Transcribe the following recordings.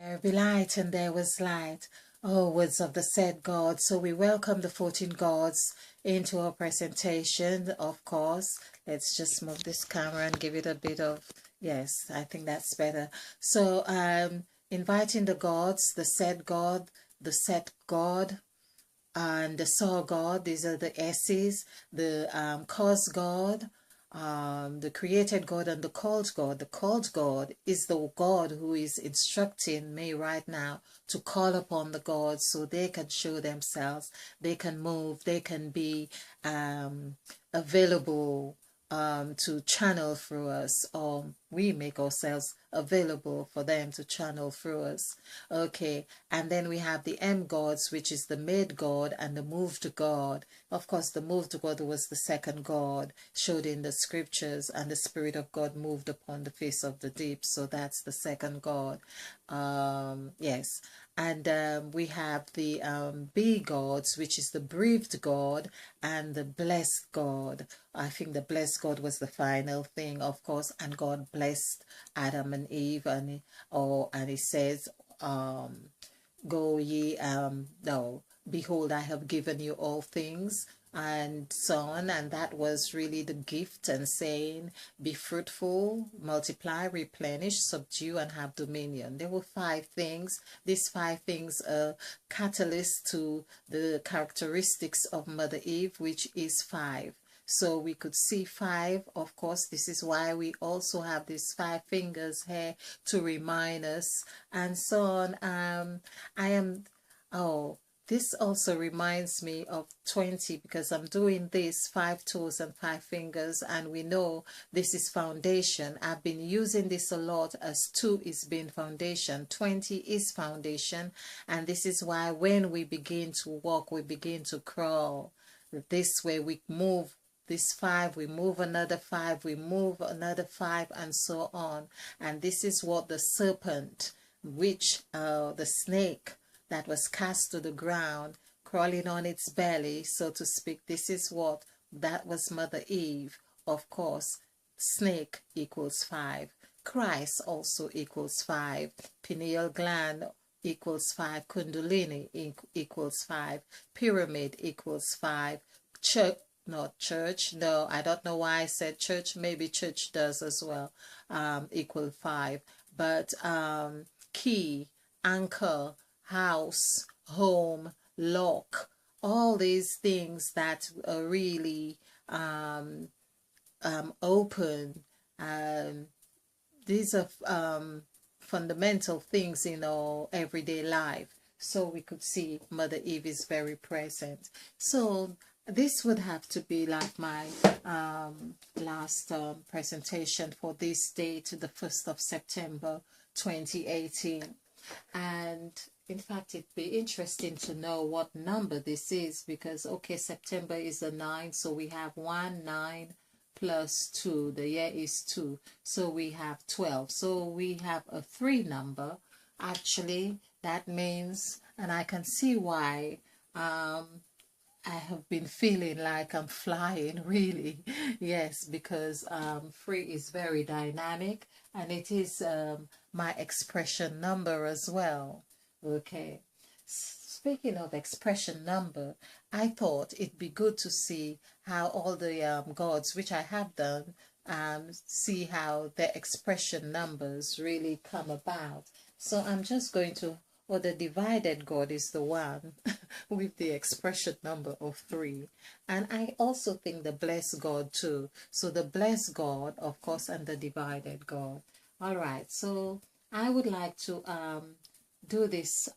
There be light and there was light. Oh, words of the said God. So we welcome the 14 gods into our presentation, of course. Let's just move this camera and give it a bit of, yes, I think that's better. So inviting the gods, the said God, the set God, and the saw God. These are the S's, the cause God, the created God, and the called God. The called God is the God who is instructing me right now to call upon the gods so they can show themselves, they can move, they can be available to channel through us, or we make ourselves available for them to channel through us. Okay, and then we have the M gods, which is the made God and the moved God. Of course, the moved God was the second God showed in the scriptures, and the Spirit of God moved upon the face of the deep. So that's the second God. Yes. And we have the B gods, which is the breathed God and the blessed God. I think the blessed God was the final thing, of course, and God blessed Adam and Eve, and he says, go ye, no, behold, I have given you all things, and so on. And that was really the gift, and saying, be fruitful, multiply, replenish, subdue, and have dominion. There were 5 things. These 5 things are catalyst to the characteristics of Mother Eve, which is 5. So we could see 5. Of course, this is why we also have these 5 fingers here to remind us, and so on. This also reminds me of 20, because I'm doing this 5 toes and 5 fingers, and we know this is foundation. I've been using this a lot, as 2 is being foundation, 20 is foundation, and this is why when we begin to walk, we begin to crawl. This way we move this 5, we move another 5, we move another 5, and so on. And this is what the serpent, which the snake that was cast to the ground, crawling on its belly, so to speak, this is what, that was Mother Eve. Of course, snake equals 5. Christ also equals 5. Pineal gland equals 5. Kundalini equals 5. Pyramid equals 5. Church, not church, no, I don't know why I said church, maybe church does as well, equal 5. But key, anchor, house, home, lock, all these things that are really open, these are fundamental things in our everyday life. So we could see Mother Eve is very present. So this would have to be like my last presentation for this date, the 1st of September 2018. And in fact, it'd be interesting to know what number this is, because okay, September is a 9, so we have 1, 9 plus 2, the year is 2, so we have 12. So we have a 3 number. Actually, that means, and I can see why I have been feeling like I'm flying, really. Yes, because 3 is very dynamic, and it is my expression number as well. Okay. Speaking of expression number, I thought it'd be good to see how all the gods, which I have done, see how their expression numbers really come about. So I'm just going to, or the divided God is the one with the expression number of 3. And I also think the blessed God too. So the blessed God, of course, and the divided God. All right, so I would like to do this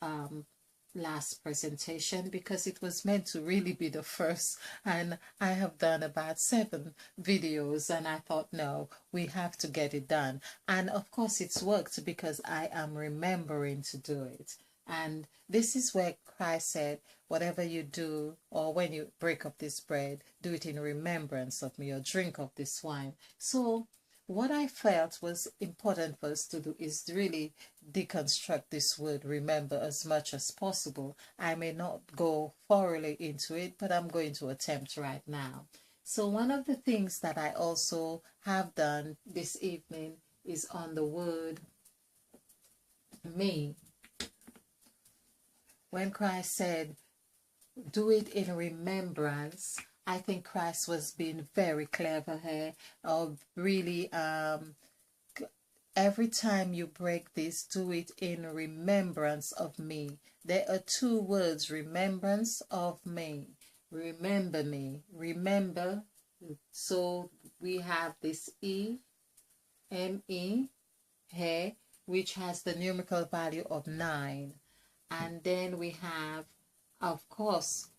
last presentation, because it was meant to really be the first, and I have done about 7 videos, and I thought, no, we have to get it done. And of course it's worked, because I am remembering to do it. And this is where Christ said, whatever you do, or when you break up this bread, do it in remembrance of me, or drink of this wine. So what I felt was important for us to do is to really deconstruct this word remember as much as possible. I may not go thoroughly into it, but I'm going to attempt right now. So one of the things that I also have done this evening is on the word me. when Christ said, do it in remembrance, I think Christ was being very clever here, of really every time you break this, do it in remembrance of me. There are two words, remembrance of me. Remember me. Remember. So we have this E, M-E, here, which has the numerical value of 9. And then we have, of course,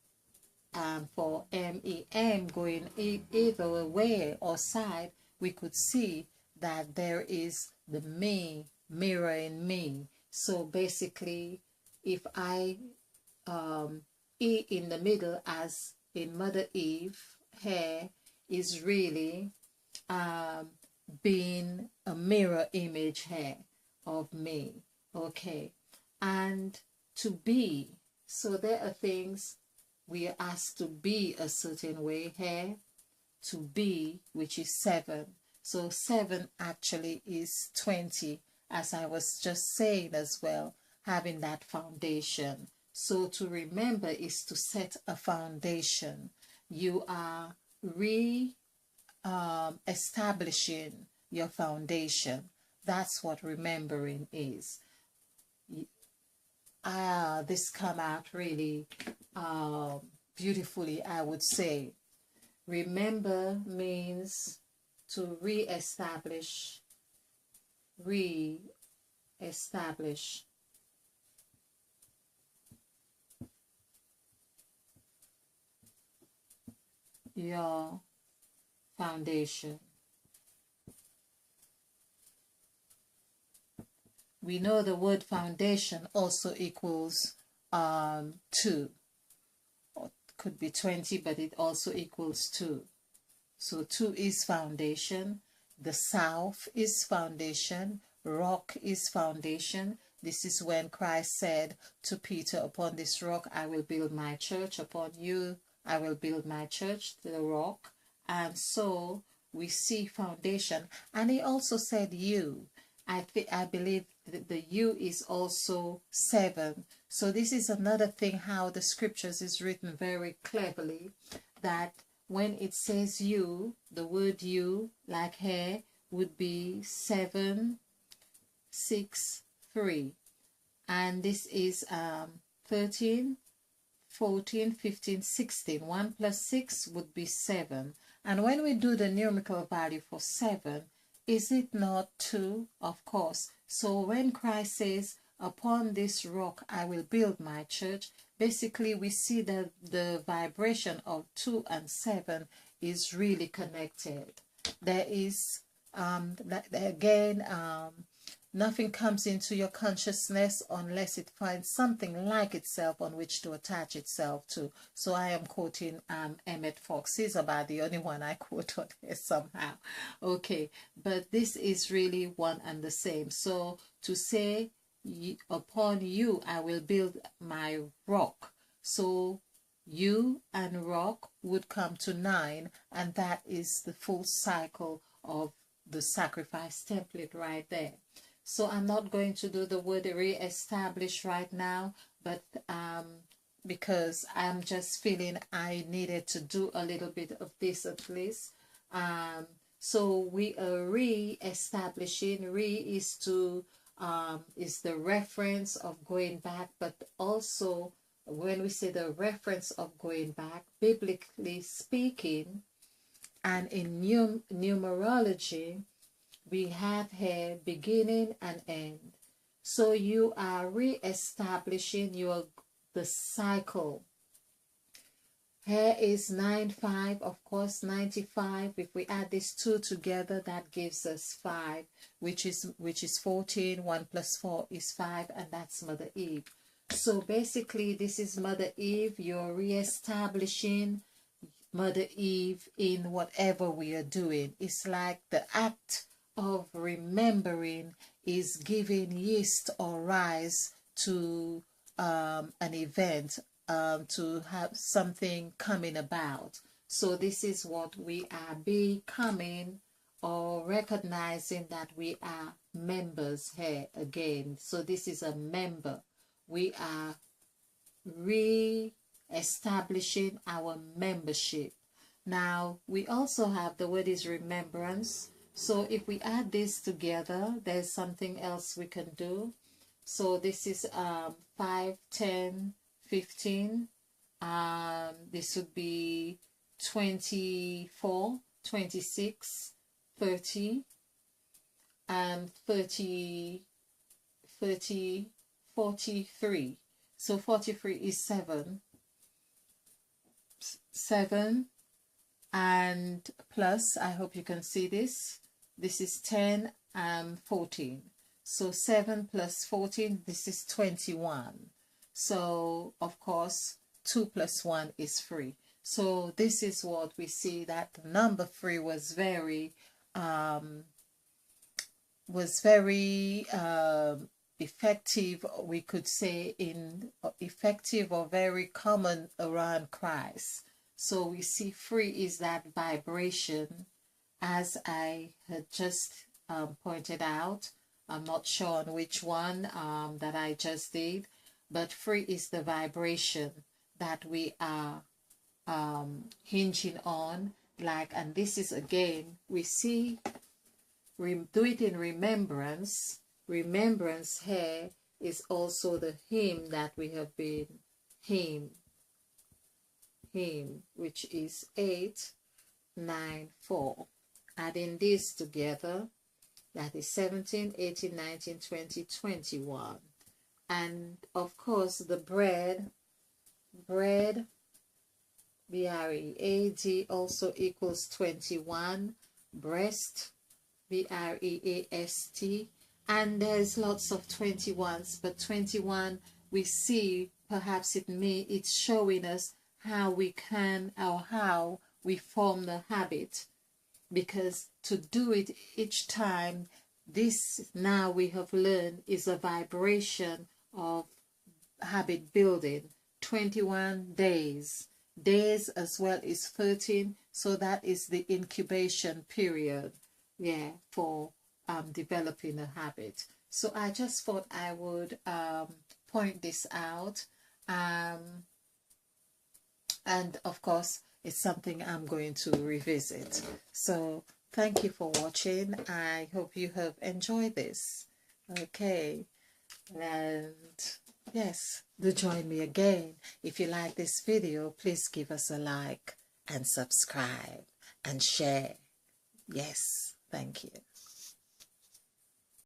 for MEM going either way or side, we could see that there is the me, mirror in me. So basically, if I E in the middle, as in Mother Eve, here is really being a mirror image here of me. Okay, and to be, so there are things we are asked to be a certain way here, to be, which is 7. So 7 actually is 20, as I was just saying as well, having that foundation. So to remember is to set a foundation. You are establishing your foundation. That's what remembering is. This come out really beautifully, I would say. Remember means to re-establish your foundation. We know the word foundation also equals 2. Or could be 20, but it also equals 2. So 2 is foundation. The south is foundation. Rock is foundation. This is when Christ said to Peter, upon this rock I will build my church. Upon you I will build my church, the rock. And so we see foundation. And he also said you. I believe the U is also 7. So this is another thing how the scriptures is written very cleverly, that when it says you, the word you, like here, would be 7, 6, 3. And this is 13, 14, 15, 16. 1 plus 6 would be 7. And when we do the numerical value for 7, is it not 2? Of course. So when Christ says, upon this rock I will build my church, basically we see that the vibration of 2 and 7 is really connected. There is, again, nothing comes into your consciousness unless it finds something like itself on which to attach itself to. So I am quoting Emmett Fox. He's about the only one I quote on here somehow. Okay, but this is really one and the same. So to say, upon you I will build my rock. So you and rock would come to 9, and that is the full cycle of the sacrifice template right there. So I'm not going to do the word re-establish right now, but because I'm just feeling I needed to do a little bit of this at least. So we are re-establishing. Is to is the reference of going back, but also when we say the reference of going back, biblically speaking, and in numerology, we have here beginning and end. So you are re-establishing the cycle. Here is 95, of course, 95. If we add these two together, that gives us 5, which is 14. 1 plus 4 is 5, and that's Mother Eve. So basically, this is Mother Eve. You're re-establishing Mother Eve in whatever we are doing. It's like the act of remembering is giving yeast or rise to an event, to have something coming about. So this is what we are becoming, or recognizing that we are members here again. So this is a member. We are re-establishing our membership. Now, we also have the word is remembrance. So if we add this together, there's something else we can do. So this is 5, 10, 15. This would be 24, 26, 30, and 30, 30, 43. So 43 is 7. 7 and plus, I hope you can see this. This is 10 and 14. So 7 plus 14, this is 21. So, of course, 2 plus 1 is 3. So this is what we see, that the number 3 was very effective, we could say, in effective or very common around Christ. So we see 3 is that vibration, as I had just pointed out. I'm not sure on which one that I just did, but 3 is the vibration that we are hinging on. Like, and this is again, we see, do it in remembrance. Remembrance here is also the hymn that we have been hymn, which is 8, 9, 4. Adding this together, that is 17, 18, 19, 20, 21. And of course the bread, B-R-E-A-D, also equals 21. Breast, B-R-E-A-S-T. And there's lots of 21s, but 21 we see, perhaps it's showing us how we can, or how we form the habit. Because to do it each time, this now we have learned is a vibration of habit building. 21 days. Days as well is 13. So that is the incubation period, yeah, for developing a habit. So I just thought I would point this out. And of course, it's something I'm going to revisit. So thank you for watching. I hope you have enjoyed this. Okay. And yes, do join me again. If you like this video, please give us a like and subscribe and share. Yes, thank you.